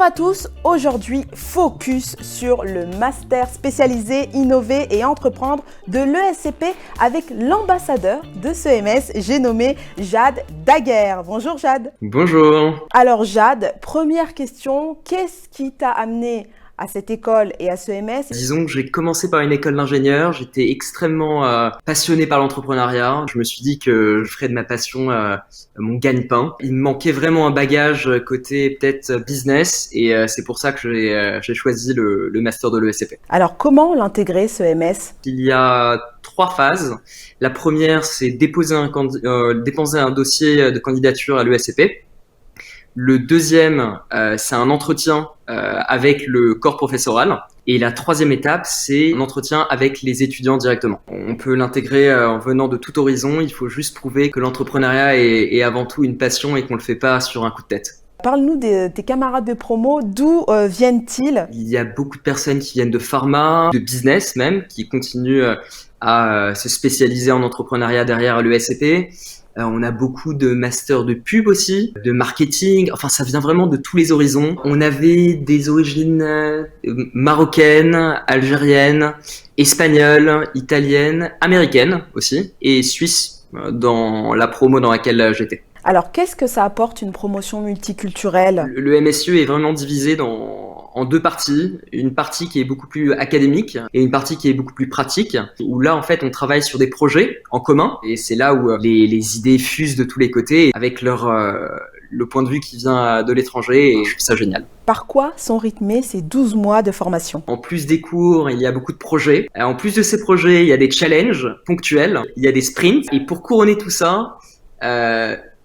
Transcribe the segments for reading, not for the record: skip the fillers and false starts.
à tous, aujourd'hui focus sur le master spécialisé innover et entreprendre de l'ESCP avec l'ambassadeur de ce MS, j'ai nommé Jade Daguerre. Bonjour Jade. Bonjour. Alors Jade, première question, qu'est-ce qui t'a amené à cette école et à ce MS? Disons que j'ai commencé par une école d'ingénieur, j'étais extrêmement passionné par l'entrepreneuriat. Je me suis dit que je ferais de ma passion mon gagne-pain. Il me manquait vraiment un bagage côté peut-être business et c'est pour ça que j'ai choisi le master de l'ESCP. Alors comment l'intégrer ce MS? Il y a 3 phases. La première, c'est déposer un dossier de candidature à l'ESCP. Le deuxième, c'est un entretien avec le corps professoral. Et la troisième étape, c'est un entretien avec les étudiants directement. On peut l'intégrer en venant de tout horizon. Il faut juste prouver que l'entrepreneuriat est avant tout une passion et qu'on le fait pas sur un coup de tête. Parle-nous de tes camarades de promo, d'où viennent-ils? Il y a beaucoup de personnes qui viennent de pharma, de business même, qui continuent à se spécialiser en entrepreneuriat derrière l'ESCP. On a beaucoup de masters de pub aussi, de marketing. Enfin, ça vient vraiment de tous les horizons. On avait des origines marocaines, algériennes, espagnoles, italiennes, américaines aussi, et suisses dans la promo dans laquelle j'étais. Alors, qu'est-ce que ça apporte une promotion multiculturelle? Le MSE est vraiment divisé en 2 parties. Une partie qui est beaucoup plus académique et une partie qui est beaucoup plus pratique, où là, en fait, on travaille sur des projets en commun. Et c'est là où les idées fusent de tous les côtés avec le point de vue qui vient de l'étranger. Et je trouve ça génial. Par quoi sont rythmés ces 12 mois de formation? En plus des cours, il y a beaucoup de projets. En plus de ces projets, il y a des challenges ponctuels, il y a des sprints. Et pour couronner tout ça,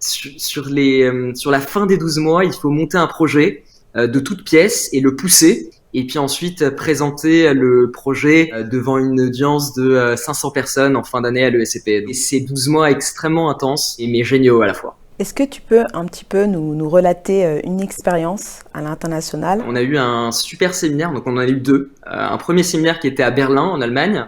sur la fin des 12 mois, il faut monter un projet de toutes pièces et le pousser. Et puis ensuite présenter le projet devant une audience de 500 personnes en fin d'année à l'ESCP. Et c'est 12 mois extrêmement intenses mais géniaux à la fois. Est-ce que tu peux un petit peu nous relater une expérience à l'international? On a eu un super séminaire, donc on en a eu 2. Un premier séminaire qui était à Berlin, en Allemagne,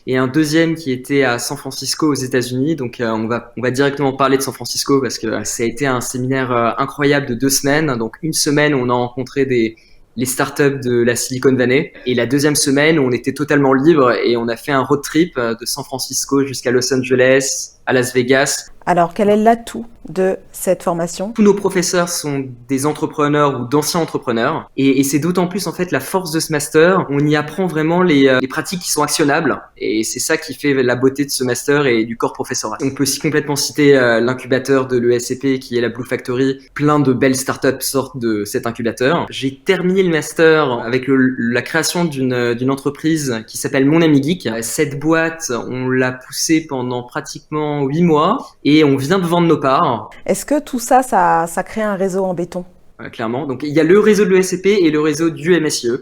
et un deuxième qui était à San Francisco, aux États-Unis. Donc on va directement parler de San Francisco parce que ça a été un séminaire incroyable de 2 semaines. Donc une semaine, on a rencontré les startups de la Silicon Valley. Et la deuxième semaine, on était totalement libre et on a fait un road trip de San Francisco jusqu'à Los Angeles, à Las Vegas. Alors, quel est l'atout de cette formation? Tous nos professeurs sont des entrepreneurs ou d'anciens entrepreneurs. Et c'est d'autant plus, en fait, la force de ce master. On y apprend vraiment les pratiques qui sont actionnables. Et c'est ça qui fait la beauté de ce master et du corps professoral. On peut aussi complètement citer l'incubateur de l'ESCP qui est la Blue Factory. Plein de belles startups sortent de cet incubateur. J'ai terminé le master avec la création d'une entreprise qui s'appelle Mon Ami Geek. Cette boîte, on l'a poussée pendant pratiquement 8 mois. Et on vient de vendre nos parts. Est-ce que tout ça, ça crée un réseau en béton? Clairement. Donc, il y a le réseau de l'ESCP et le réseau du MSIE.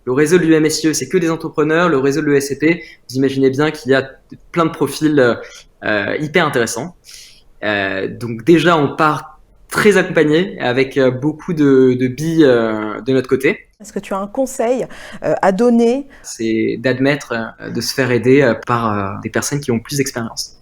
Le réseau de l'UMSIE, c'est que des entrepreneurs. Le réseau de l'ESCP, vous imaginez bien qu'il y a plein de profils hyper intéressants. Donc, déjà, on part très accompagné avec beaucoup de billes de notre côté. Est-ce que tu as un conseil à donner? C'est d'admettre de se faire aider par des personnes qui ont plus d'expérience.